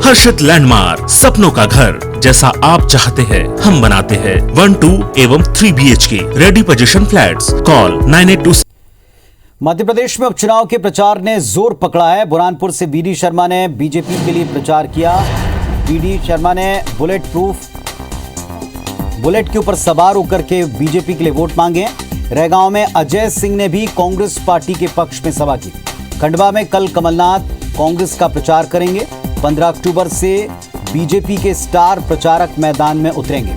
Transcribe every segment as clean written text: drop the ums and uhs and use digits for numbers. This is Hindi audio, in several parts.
हर्षित लैंडमार्क, सपनों का घर जैसा आप चाहते हैं हम बनाते हैं। 1, 2 एवं 3 BHK ready position flats. Call 9826। Madhya Pradesh में उपचुनाव के प्रचार ने जोर पकड़ा है। बुरहानपुर से बीडी शर्मा ने बीजेपी के लिए प्रचार किया। बीडी शर्मा ने बुलेट के ऊपर सवार होकर के बीजेपी के लिए वोट मांगे। रैगांव में अजय सिंह ने भी कांग्रेस पार्टी के पक्ष में सभा की। खंडवा में कल कमलनाथ कांग्रेस का प्रचार करेंगे। 15 अक्टूबर से बीजेपी के स्टार प्रचारक मैदान में उतरेंगे।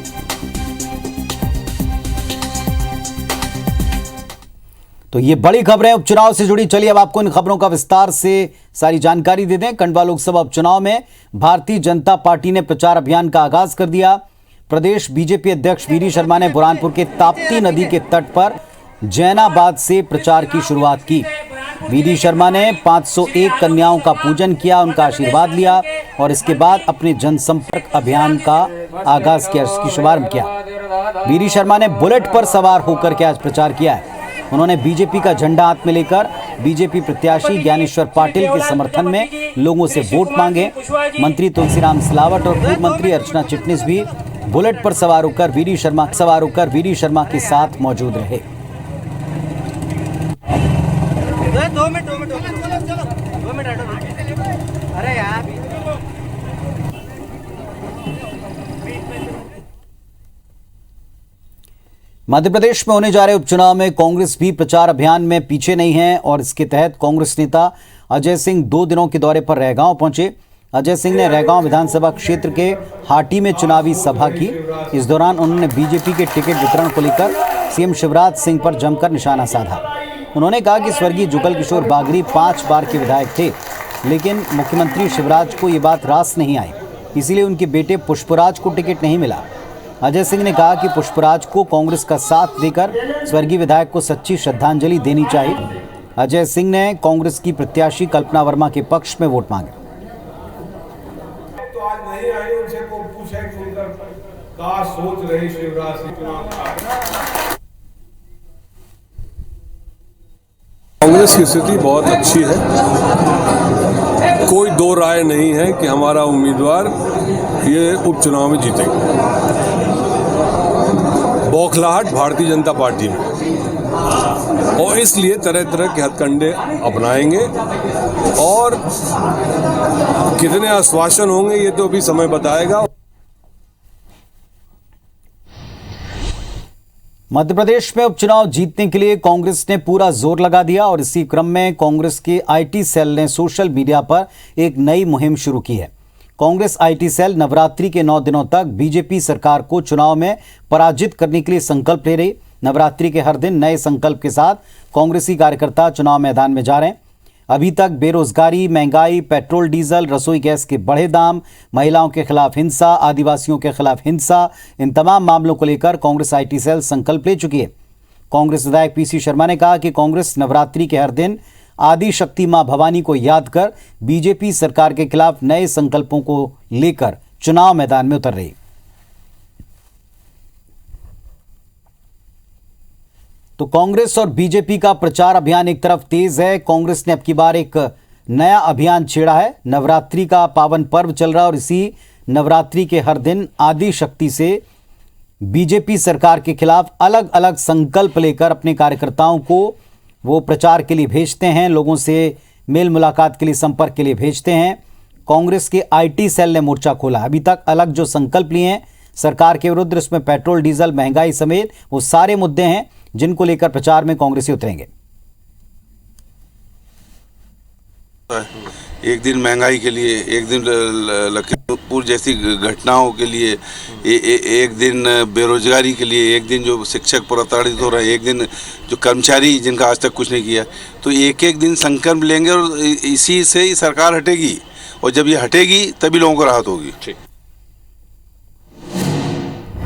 तो ये बड़ी खबरें उपचुनाव से जुड़ी। चलिए अब आपको इन खबरों का विस्तार से सारी जानकारी दे दें। खंडवा लोकसभा उपचुनाव में भारतीय जनता पार्टी ने प्रचार अभियान का आगाज कर दिया। प्रदेश बीजेपी अध्यक्ष बीडी शर्मा ने बुरहानपुर के ताप्ती नदी के तट पर जैनाबाद से प्रचार की शुरुआत की। बीडी शर्मा ने 501 कन्याओं का पूजन किया, उनका आशीर्वाद लिया और इसके बाद अपने जनसंपर्क अभियान का आगाज किया, इसकी शुभारंभ किया। बीडी शर्मा ने बुलेट पर सवार होकर के आज प्रचार किया है। उन्होंने बीजेपी का झंडा हाथ में लेकर बीजेपी प्रत्याशी ज्ञानेश्वर पाटिल के समर्थन में लोगों से वोट मांगे। मंत्री तुलसीराम सिलावट और पूर्व मंत्री अर्चना चिटनिस भी बुलेट पर सवार होकर बीडी शर्मा के साथ मौजूद रहे। दो मिनट अरे यार मध्य प्रदेश में होने जा रहे उपचुनाव में कांग्रेस भी प्रचार अभियान में पीछे नहीं है और इसके तहत कांग्रेस नेता अजय सिंह 2 दिनों के दौरे पर रैगांव पहुंचे। अजय सिंह ने रैगांव विधानसभा क्षेत्र के हाटी में चुनावी सभा की। इस दौरान उन्होंने बीजेपी के टिकट वितरण को लेकर सीएम शिवराज सिंह पर जमकर निशाना साधा। उन्होंने कहा कि स्वर्गीय जुगल किशोर बागरी 5 बार के विधायक थे, लेकिन मुख्यमंत्री शिवराज को ये बात रास नहीं आई, इसीलिए उनके बेटे पुष्पराज को टिकट नहीं मिला। अजय सिंह ने कहा कि पुष्पराज को कांग्रेस का साथ देकर स्वर्गीय विधायक को सच्ची श्रद्धांजलि देनी चाहिए। अजय सिंह ने कांग्रेस की प्रत्याशी कल्पना वर्मा के पक्ष में वोट मांगे। तो आज नहीं आई, उनसे को पूछे क्या सोच रहे शिवराज सिंह। कांग्रेस की स्थिति बहुत अच्छी है। कोई दो राय नहीं है कि हमारा उम्मीदवार ये उपचुनाव में जीतेगा। बौखलाहट भारतीय जनता पार्टी में और इसलिए तरह तरह के हथकंडे अपनाएंगे और कितने आश्वासन होंगे ये तो अभी समय बताएगा। मध्य प्रदेश में उपचुनाव जीतने के लिए कांग्रेस ने पूरा जोर लगा दिया और इसी क्रम में कांग्रेस के आईटी सेल ने सोशल मीडिया पर एक नई मुहिम शुरू की है। कांग्रेस आईटी सेल नवरात्रि के 9 दिनों तक बीजेपी सरकार को चुनाव में पराजित करने के लिए संकल्प ले रही। नवरात्रि के हर दिन नए संकल्प के साथ कांग्रेसी कार्यकर्ता चुनाव मैदान में जा रहे हैं। अभी तक बेरोजगारी, महंगाई, पेट्रोल डीजल, रसोई गैस के बढ़े दाम, महिलाओं के खिलाफ हिंसा, आदिवासियों के खिलाफ हिंसा, इन तमाम मामलों को लेकर कांग्रेस आईटी सेल संकल्प ले चुकी है। कांग्रेस विधायक पीसी शर्मा ने कहा कि कांग्रेस नवरात्रि के हर दिन आदि शक्ति मां भवानी को याद कर बीजेपी सरकार के खिलाफ नए संकल्पों को लेकर चुनाव मैदान में उतर रही। तो कांग्रेस और बीजेपी का प्रचार अभियान एक तरफ तेज है। कांग्रेस ने अब की बार एक नया अभियान छेड़ा है। नवरात्रि का पावन पर्व चल रहा है और इसी नवरात्रि के हर दिन आदि शक्ति से बीजेपी सरकार के खिलाफ अलग अलग संकल्प लेकर अपने कार्यकर्ताओं को वो प्रचार के लिए भेजते हैं, लोगों से मेल मुलाकात के लिए, संपर्क के लिए भेजते हैं। कांग्रेस के आईटी सेल ने मोर्चा खोला। अभी तक अलग जो संकल्प लिए हैं सरकार के विरुद्ध, इसमें पेट्रोल डीजल, महंगाई समेत वो सारे मुद्दे हैं जिनको लेकर प्रचार में कांग्रेसी उतरेंगे। एक दिन महंगाई के लिए, एक दिन लखीमपुर जैसी घटनाओं के लिए, एक दिन बेरोजगारी के लिए, एक दिन जो शिक्षक प्रताड़ित हो रहे हैं, एक दिन जो कर्मचारी जिनका आज तक कुछ नहीं किया। तो एक एक दिन संकल्प लेंगे और इसी से ही सरकार हटेगी और जब ये हटेगी तभी लोगों को राहत होगी।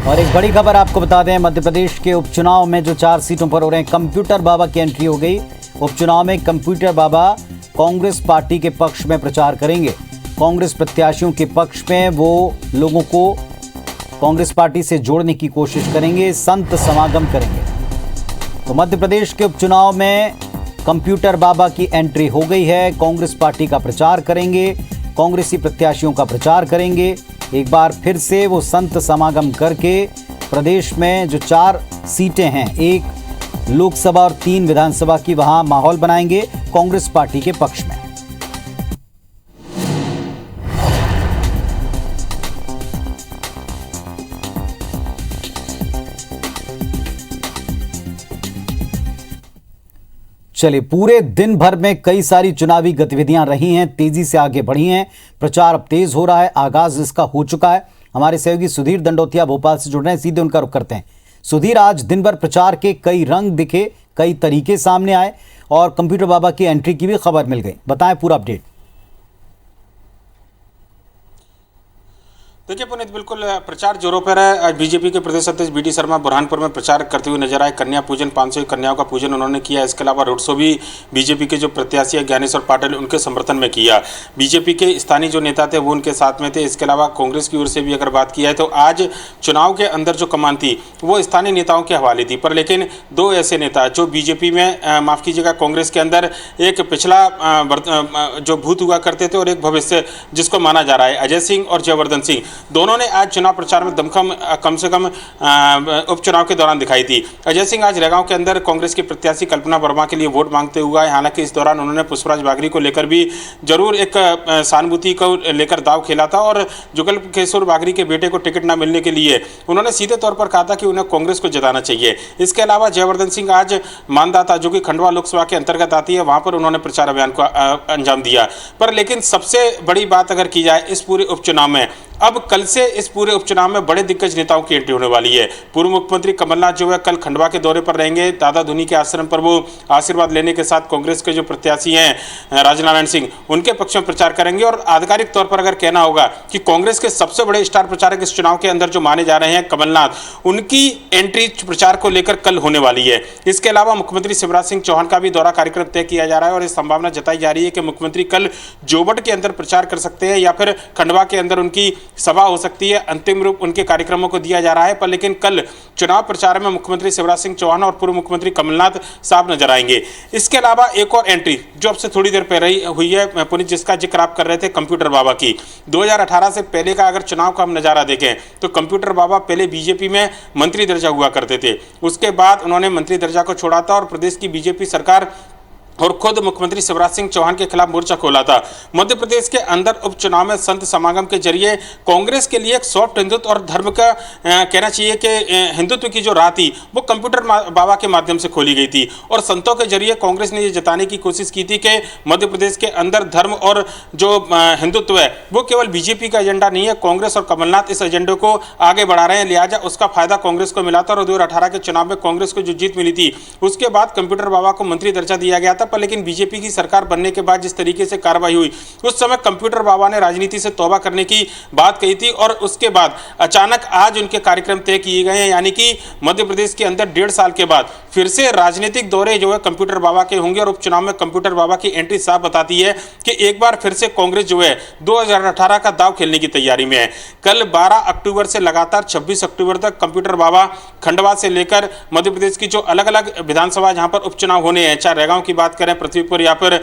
और एक बड़ी खबर आपको बता दें, मध्य प्रदेश के उपचुनाव में जो 4 सीटों पर हो रहे हैं, कंप्यूटर बाबा की एंट्री हो गई। उपचुनाव में कंप्यूटर बाबा कांग्रेस पार्टी के पक्ष में प्रचार करेंगे। कांग्रेस प्रत्याशियों के पक्ष में वो लोगों को कांग्रेस पार्टी से जोड़ने की कोशिश करेंगे, संत समागम करेंगे। तो मध्य प्रदेश के उपचुनाव में कंप्यूटर बाबा की एंट्री हो गई है। कांग्रेस पार्टी का प्रचार करेंगे। कांग्रेसी प्रत्याशियों का प्रचार करेंगे। एक बार फिर से वो संत समागम करके प्रदेश में जो 4 सीटें हैं, 1 लोकसभा और 3 विधानसभा की, वहां माहौल बनाएंगे कांग्रेस पार्टी के पक्ष में। चलिए, पूरे दिन भर में कई सारी चुनावी गतिविधियां रही हैं, तेजी से आगे बढ़ी हैं, प्रचार अब तेज हो रहा है, आगाज इसका हो चुका है। हमारे सहयोगी सुधीर दंडोतिया भोपाल से जुड़ रहे हैं, सीधे उनका रुख करते हैं। सुधीर, आज दिन भर प्रचार के कई रंग दिखे, कई तरीके सामने आए और कंप्यूटर बाबा की एंट्री की भी खबर मिल गई, बताएं पूरा अपडेट। देखिए पुनीत, बिल्कुल प्रचार जोरों पर है। आज बीजेपी के प्रदेश अध्यक्ष बीडी शर्मा बुरहानपुर में प्रचार करते हुए नजर आए। कन्या पूजन, 500 कन्याओं का पूजन उन्होंने किया। इसके अलावा रोड शो भी बीजेपी के जो प्रत्याशी है ज्ञानेश्वर पाटिल, उनके समर्थन में किया। बीजेपी के स्थानीय जो नेता थे वो उनके साथ में थे। इसके अलावा कांग्रेस की ओर से भी अगर बात की जाए तो आज चुनाव के अंदर जो कमान थी वो स्थानीय नेताओं के हवाले थी। पर लेकिन 2 ऐसे नेता जो बीजेपी में, माफ़ कीजिएगा, कांग्रेस के अंदर एक पिछला जो भूत हुआ करते थे और एक भविष्य जिसको माना जा रहा है, अजय सिंह और जयवर्धन सिंह, दोनों ने आज चुनाव प्रचार में दमखम कम से कम उपचुनाव के दौरान दिखाई थी। अजय सिंह आज रेगांव के अंदर कांग्रेस की प्रत्याशी कल्पना वर्मा के लिए वोट मांगते हुए आए। हालांकि इस दौरान उन्होंने पुष्पराज बागरी को लेकर भी जरूर एक सहानुभूति को लेकर दाव खेला था और जुगल किशोर बागरी के बेटे को टिकट न मिलने के लिए उन्होंने सीधे तौर पर कहा था कि उन्हें कांग्रेस को जिताना चाहिए। इसके अलावा जयवर्धन सिंह आज मानदाता, जो कि खंडवा लोकसभा के अंतर्गत आती है, वहां पर उन्होंने प्रचार अभियान को अंजाम दिया। पर लेकिन सबसे बड़ी बात अगर की जाए इस पूरे उपचुनाव में, अब कल से इस पूरे उपचुनाव में बड़े दिग्गज नेताओं की एंट्री होने वाली है। पूर्व मुख्यमंत्री कमलनाथ जो है कल खंडवा के दौरे पर रहेंगे। दादा धुनी के आश्रम पर वो आशीर्वाद लेने के साथ कांग्रेस के जो प्रत्याशी हैं राजनारायण सिंह, उनके पक्ष में प्रचार करेंगे। और आधिकारिक तौर पर अगर कहना होगा कि कांग्रेस के सबसे बड़े स्टार प्रचारक इस चुनाव के अंदर जो माने जा रहे हैं कमलनाथ, उनकी एंट्री प्रचार को लेकर कल होने वाली है। इसके अलावा मुख्यमंत्री शिवराज सिंह चौहान का भी दौरा कार्यक्रम तय किया जा रहा है और इस संभावना जताई जा रही है कि मुख्यमंत्री कल जोबट के अंदर प्रचार कर सकते हैं या फिर खंडवा के अंदर उनकी सभा हो सकती है। अंतिम रूप उनके कार्यक्रमों को दिया जा रहा है। पर लेकिन कल चुनाव प्रचार में मुख्यमंत्री शिवराज सिंह चौहान और पूर्व मुख्यमंत्री कमलनाथ साहब नजर आएंगे। इसके अलावा एक और एंट्री जो अब से थोड़ी देर पहले हुई है पुनीत, जिसका जिक्र आप कर रहे थे, कंप्यूटर बाबा की। 2018 से पहले का अगर चुनाव का हम नजारा देखें तो कंप्यूटर बाबा पहले बीजेपी में मंत्री दर्जा हुआ करते थे। उसके बाद उन्होंने मंत्री दर्जा को छोड़ा था और प्रदेश की बीजेपी सरकार और खुद मुख्यमंत्री शिवराज सिंह चौहान के खिलाफ मोर्चा खोला था। मध्य प्रदेश के अंदर उपचुनाव में संत समागम के जरिए कांग्रेस के लिए एक सॉफ्ट हिंदुत्व और धर्म का कहना चाहिए कि हिंदुत्व की जो राह थी वो कंप्यूटर बाबा के माध्यम से खोली गई थी और संतों के जरिए कांग्रेस ने ये जताने की कोशिश की थी कि मध्य प्रदेश के अंदर धर्म और जो हिंदुत्व है वो केवल बीजेपी का एजेंडा नहीं है, कांग्रेस और कमलनाथ इस एजेंडे को आगे बढ़ा रहे हैं, लिहाजा उसका फायदा कांग्रेस को मिला था। और 2018 के चुनाव में कांग्रेस को जो जीत मिली थी उसके बाद कंप्यूटर बाबा को मंत्री दर्जा दिया गया था। पर लेकिन बीजेपी की सरकार बनने के बाद जिस तरीके से कार्रवाई हुई, उस समय कंप्यूटर बाबा ने राजनीति से तौबा करने की बात कही थी और उसके बाद अचानक आज उनके कार्यक्रम तय किए गए हैं। यानी कि मध्य प्रदेश के अंदर 1.5 साल के बाद फिर से राजनीतिक दौरे जो है कंप्यूटर बाबा के होंगे और उपचुनाव में कंप्यूटर बाबा की एंट्री साफ बताती है कि एक बार फिर से कांग्रेस जो है 2018 का दाव खेलने की तैयारी में है। कल 12 अक्टूबर से लगातार 26 अक्टूबर तक कंप्यूटर बाबा खंडवा से लेकर मध्य प्रदेश की जो अलग अलग विधानसभा जहां पर उपचुनाव होने हैं, चाहे रेगांव की बात करें, पृथ्वीपुर या फिर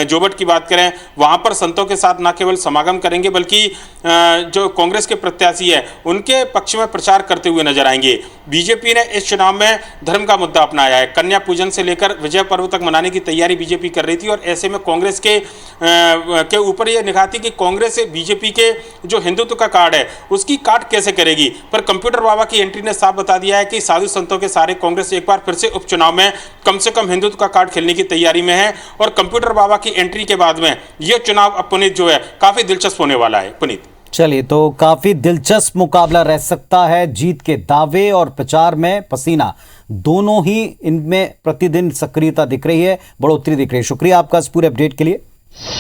जोबट की बात करें, वहां पर संतों के साथ न केवल समागम करेंगे बल्कि जो कांग्रेस के प्रत्याशी है उनके पक्ष में प्रचार करते हुए नजर आएंगे। बीजेपी ने इस चुनाव में धर्म का मुद्दा अपनाया है। कन्या पूजन से लेकर विजय पर्व तक मनाने की तैयारी बीजेपी कर रही थी और ऐसे में कांग्रेस के ऊपर यह निगाह थी कि कांग्रेस बीजेपी के जो हिंदुत्व का कार्ड है उसकी काट कैसे करेगी। पर कंप्यूटर बाबा की एंट्री ने साफ बता दिया है कि साधु संतों के सारे कांग्रेस एक बार फिर से उपचुनाव में कम से कम हिंदुत्व का कार्ड खेलने की तैयारी में है और कंप्यूटर बाबा की एंट्री के बाद में यह चुनाव अब पुनीत जो है काफी दिलचस्प होने वाला है। पुनीत, चलिए, तो काफी दिलचस्प मुकाबला रह सकता है। जीत के दावे और प्रचार में पसीना दोनों ही इनमें प्रतिदिन सक्रियता दिख रही है, बढ़ोतरी दिख रही है। शुक्रिया आपका इस पूरे अपडेट के लिए।